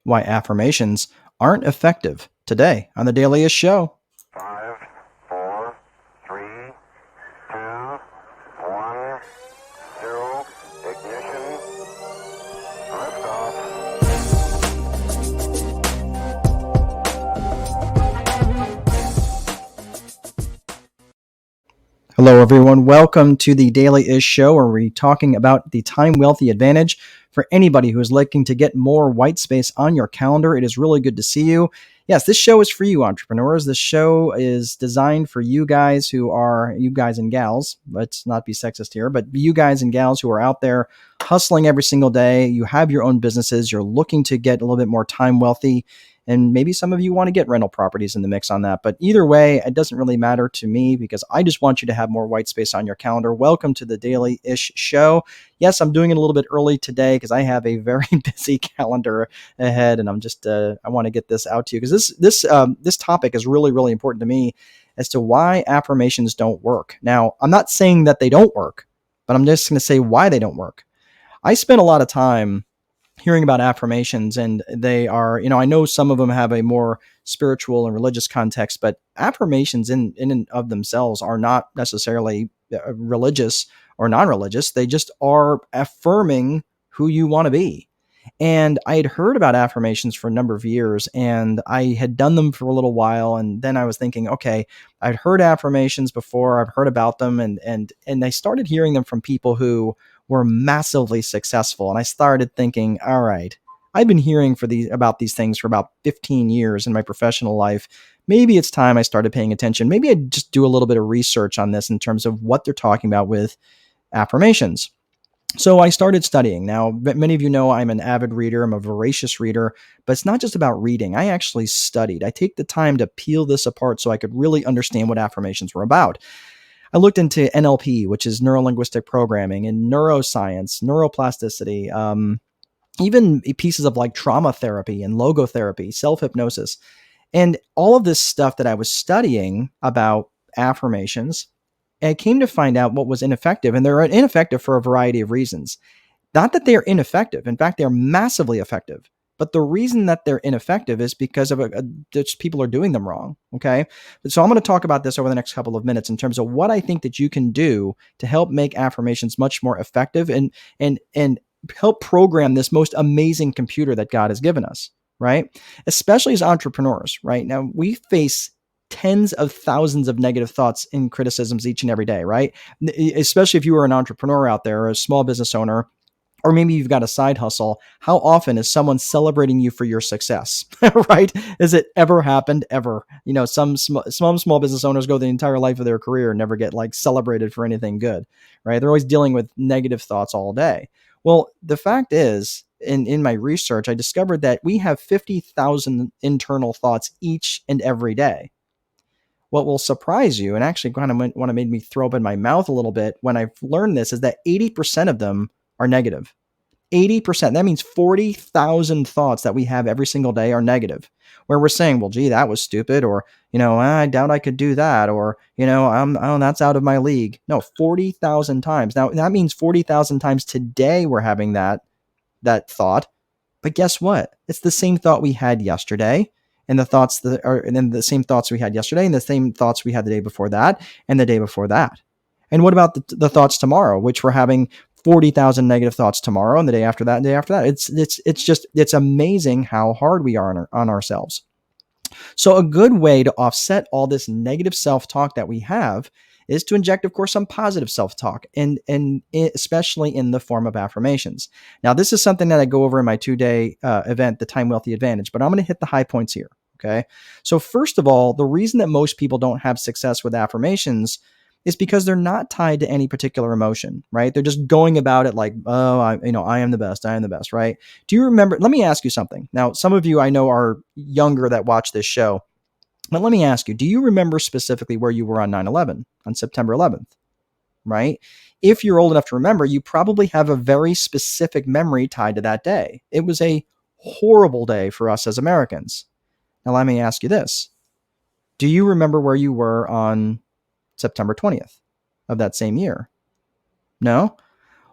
why affirmations aren't effective today on the Daily Ish Show. 5, 4, 3, 2, 1, 0, ignition, liftoff. Hello, everyone. Welcome to the Daily Ish Show, where we're talking about the time wealthy advantage for anybody who is looking to get more white space on your calendar. It is really good to see you. Yes, this show is for you, entrepreneurs. This show is designed for you guys and gals. Let's not be sexist here, but you guys and gals who are out there hustling every single day. You have your own businesses. You're looking to get a little bit more time wealthy. And maybe some of you want to get rental properties in the mix on that. But either way, it doesn't really matter to me because I just want you to have more white space on your calendar. Welcome to the Daily Ish Show. Yes, I'm doing it a little bit early today because I have a very busy calendar ahead, and I want to get this out to you because this topic is really, really important to me as to why affirmations don't work. Now, I'm not saying that they don't work, but I'm just going to say why they don't work. I spent a lot of time hearing about affirmations, and they are, I know some of them have a more spiritual and religious context, but affirmations in and of themselves are not necessarily religious or non-religious. They just are affirming who you want to be. And I had heard about affirmations for a number of years, and I had done them for a little while. And then I was thinking, okay, I'd heard affirmations before, I've heard about them, and I started hearing them from people who were massively successful. And I started thinking, all right, I've been hearing about these things for about 15 years in my professional life. Maybe it's time I started paying attention. Maybe I'd just do a little bit of research on this in terms of what they're talking about with affirmations. So I started studying. Now, many of you know I'm an avid reader. I'm a voracious reader, but it's not just about reading. I actually studied. I take the time to peel this apart so I could really understand what affirmations were about. I looked into NLP, which is neuro-linguistic programming, and neuroscience, neuroplasticity, even pieces of like trauma therapy and logotherapy, self-hypnosis. And all of this stuff that I was studying about affirmations, I came to find out what was ineffective, and they're ineffective for a variety of reasons. Not that they're ineffective. In fact, they're massively effective. But the reason that they're ineffective is because of just people are doing them wrong. Okay. So I'm going to talk about this over the next couple of minutes in terms of what I think that you can do to help make affirmations much more effective and help program this most amazing computer that God has given us. Right. Especially as entrepreneurs. Right now, we face tens of thousands of negative thoughts and criticisms each and every day. Right. Especially if you are an entrepreneur out there, or a small business owner, or maybe you've got a side hustle. How often is someone celebrating you for your success, right? Has it ever happened? Ever? Some small business owners go the entire life of their career and never get like celebrated for anything good, right? They're always dealing with negative thoughts all day. Well, the fact is, in my research, I discovered that we have 50,000 internal thoughts each and every day. What will surprise you, and actually kind of want to make me throw up in my mouth a little bit when I've learned this, is that 80% of them are negative. 80%. That means 40,000 thoughts that we have every single day are negative, where we're saying, well, gee, that was stupid, or, I doubt I could do that, or, that's out of my league. No, 40,000 times. Now, that means 40,000 times today we're having that thought. But guess what? It's the same thought we had yesterday, and then the same thoughts we had yesterday, and the same thoughts we had the day before that, and the day before that. And what about the thoughts tomorrow, which we're having 40,000 negative thoughts tomorrow, and the day after that, and the day after that? It's amazing how hard we are on ourselves. So a good way to offset all this negative self-talk that we have is to inject, of course, some positive self-talk, and especially in the form of affirmations. Now, this is something that I go over in my 2-day event, the Time Wealthy Advantage, but I'm going to hit the high points here. Okay. So first of all, the reason that most people don't have success with affirmations is because they're not tied to any particular emotion, right? They're just going about it like, oh, I am the best. I am the best, right? Do you remember? Let me ask you something. Now, some of you I know are younger that watch this show, but let me ask you, do you remember specifically where you were on 9/11, on September 11th, right? If you're old enough to remember, you probably have a very specific memory tied to that day. It was a horrible day for us as Americans. Now, let me ask you this. Do you remember where you were on September 20th of that same year? No?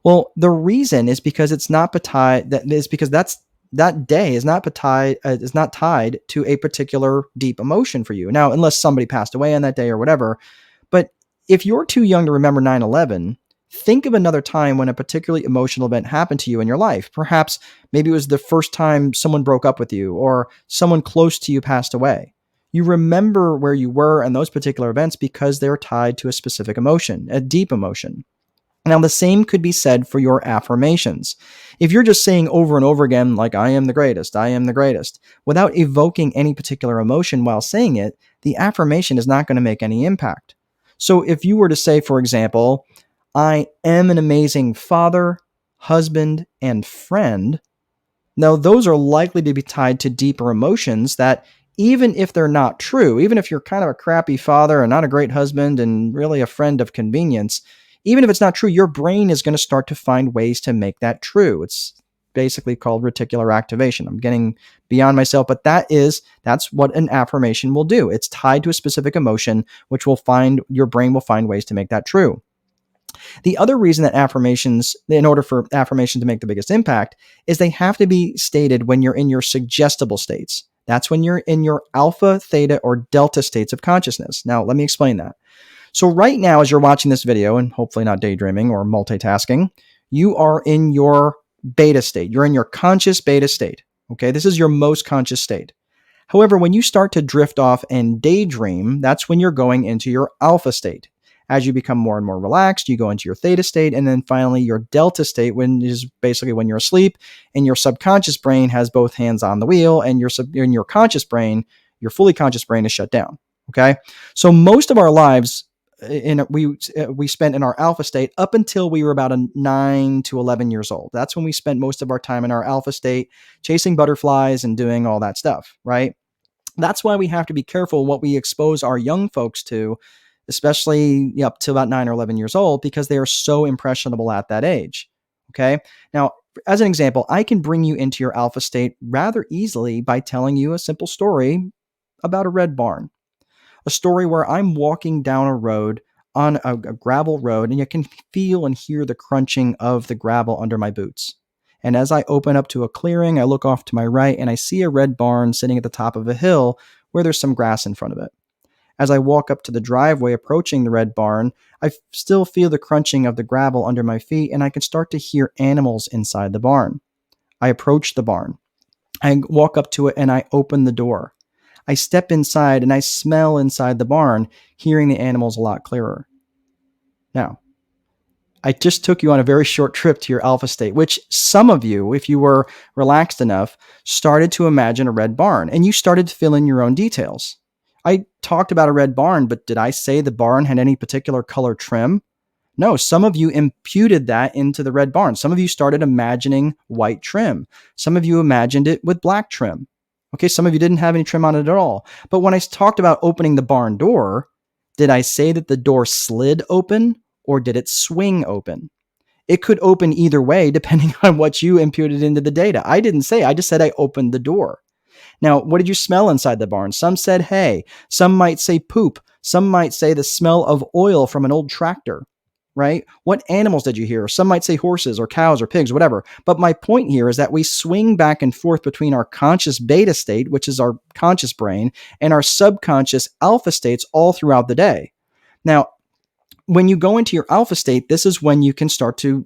Well, the reason is because it's not tied. That is because that's that day is not tied to a particular deep emotion for you. Now, unless somebody passed away on that day or whatever. But if you're too young to remember 9/11, think of another time when a particularly emotional event happened to you in your life. Perhaps maybe it was the first time someone broke up with you or someone close to you passed away. You remember where you were and those particular events because they're tied to a specific emotion, a deep emotion. Now, the same could be said for your affirmations. If you're just saying over and over again, like, I am the greatest, without evoking any particular emotion while saying it, the affirmation is not going to make any impact. So, if you were to say, for example, I am an amazing father, husband, and friend, now, those are likely to be tied to deeper emotions that, even if they're not true, even if you're kind of a crappy father and not a great husband and really a friend of convenience, even if it's not true, your brain is going to start to find ways to make that true. It's basically called reticular activation. I'm getting beyond myself, but that's what an affirmation will do. It's tied to a specific emotion, which will find your brain will find ways to make that true. The other reason that affirmations, in order for affirmation to make the biggest impact, is they have to be stated when you're in your suggestible states. That's when you're in your alpha, theta, or delta states of consciousness. Now, let me explain that. So, right now, as you're watching this video, and hopefully not daydreaming or multitasking, you are in your beta state. You're in your conscious beta state. Okay, this is your most conscious state. However, when you start to drift off and daydream, that's when you're going into your alpha state. As you become more and more relaxed, you go into your theta state, and then finally your delta state, when is basically when you're asleep, and your subconscious brain has both hands on the wheel, and in your conscious brain, your fully conscious brain is shut down. Okay, so most of our lives we spent in our alpha state up until we were about 9 to 11 years old. That's when we spent most of our time in our alpha state, chasing butterflies and doing all that stuff, right? That's why we have to be careful what we expose our young folks to, especially up to about 9 or 11 years old, because they are so impressionable at that age. Okay. Now, as an example, I can bring you into your alpha state rather easily by telling you a simple story about a red barn, a story where I'm walking down a road on a gravel road, and you can feel and hear the crunching of the gravel under my boots. And as I open up to a clearing, I look off to my right and I see a red barn sitting at the top of a hill where there's some grass in front of it. As I walk up to the driveway approaching the red barn, I still feel the crunching of the gravel under my feet, and I can start to hear animals inside the barn. I approach the barn. I walk up to it and I open the door. I step inside and I smell inside the barn, hearing the animals a lot clearer. Now, I just took you on a very short trip to your alpha state, which some of you, if you were relaxed enough, started to imagine a red barn, and you started to fill in your own details. I talked about a red barn, but did I say the barn had any particular color trim? No, some of you imputed that into the red barn. Some of you started imagining white trim. Some of you imagined it with black trim. Okay, some of you didn't have any trim on it at all. But when I talked about opening the barn door, did I say that the door slid open or did it swing open? It could open either way depending on what you imputed into the data. I didn't say, I just said I opened the door. Now, what did you smell inside the barn? Some said hay. Some might say poop. Some might say the smell of oil from an old tractor, right? What animals did you hear? Some might say horses or cows or pigs, whatever. But my point here is that we swing back and forth between our conscious beta state, which is our conscious brain, and our subconscious alpha states all throughout the day. Now, when you go into your alpha state, this is when you can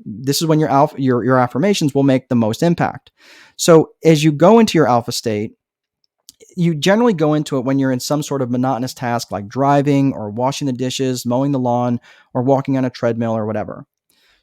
this is when your affirmations will make the most impact. So as you go into your alpha state, you generally go into it when you're in some sort of monotonous task like driving or washing the dishes, mowing the lawn, or walking on a treadmill or whatever.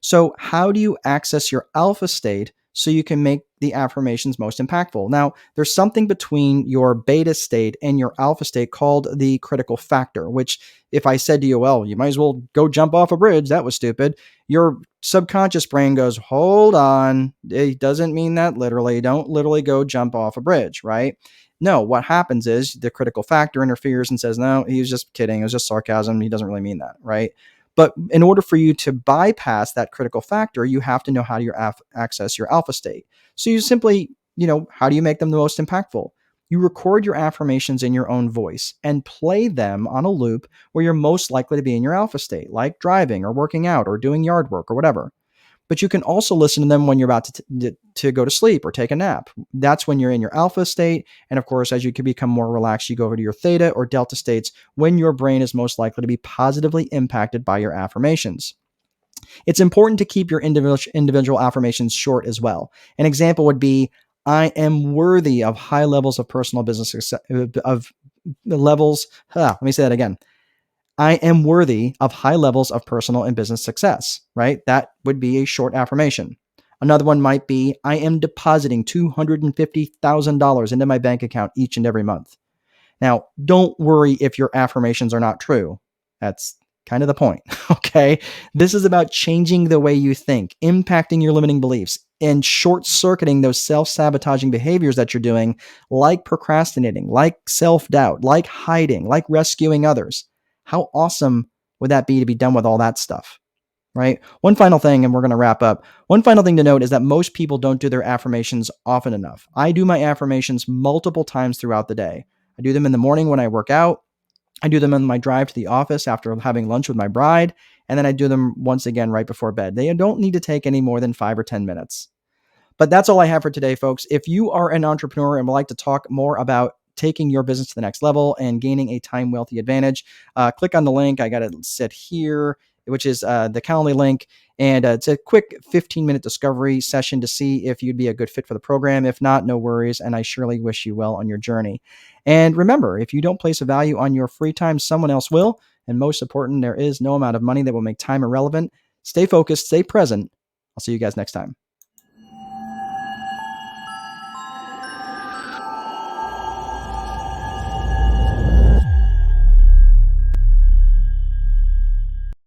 So, how do you access your alpha state so you can make the affirmations most impactful? Now, there's something between your beta state and your alpha state called the critical factor, which, if I said to you, well, you might as well go jump off a bridge, that was stupid, your subconscious brain goes, hold on, it doesn't mean that literally. Don't literally go jump off a bridge, right? No, what happens is the critical factor interferes and says, no, he was just kidding. It was just sarcasm. He doesn't really mean that, right? But in order for you to bypass that critical factor, you have to know how to access your alpha state. So you simply, how do you make them the most impactful? You record your affirmations in your own voice and play them on a loop where you're most likely to be in your alpha state, like driving or working out or doing yard work or whatever. But you can also listen to them when you're about to go to sleep or take a nap. That's when you're in your alpha state. And of course, as you can become more relaxed, you go over to your theta or delta states when your brain is most likely to be positively impacted by your affirmations. It's important to keep your individual affirmations short as well. An example would be, I am worthy of high levels of personal business success, let me say that again. I am worthy of high levels of personal and business success, right? That would be a short affirmation. Another one might be, I am depositing $250,000 into my bank account each and every month. Now, don't worry if your affirmations are not true. That's kind of the point, okay? This is about changing the way you think, impacting your limiting beliefs, and short-circuiting those self-sabotaging behaviors that you're doing, like procrastinating, like self-doubt, like hiding, like rescuing others. How awesome would that be to be done with all that stuff, right? One final thing, and we're going to wrap up. One final thing to note is that most people don't do their affirmations often enough. I do my affirmations multiple times throughout the day. I do them in the morning when I work out. I do them on my drive to the office after having lunch with my bride. And then I do them once again right before bed. They don't need to take any more than 5 or 10 minutes. But that's all I have for today, folks. If you are an entrepreneur and would like to talk more about taking your business to the next level and gaining a time wealthy advantage, click on the link. I got it set here, which is the Calendly link. And it's a quick 15-minute discovery session to see if you'd be a good fit for the program. If not, no worries. And I surely wish you well on your journey. And remember, if you don't place a value on your free time, someone else will. And most important, there is no amount of money that will make time irrelevant. Stay focused, stay present. I'll see you guys next time.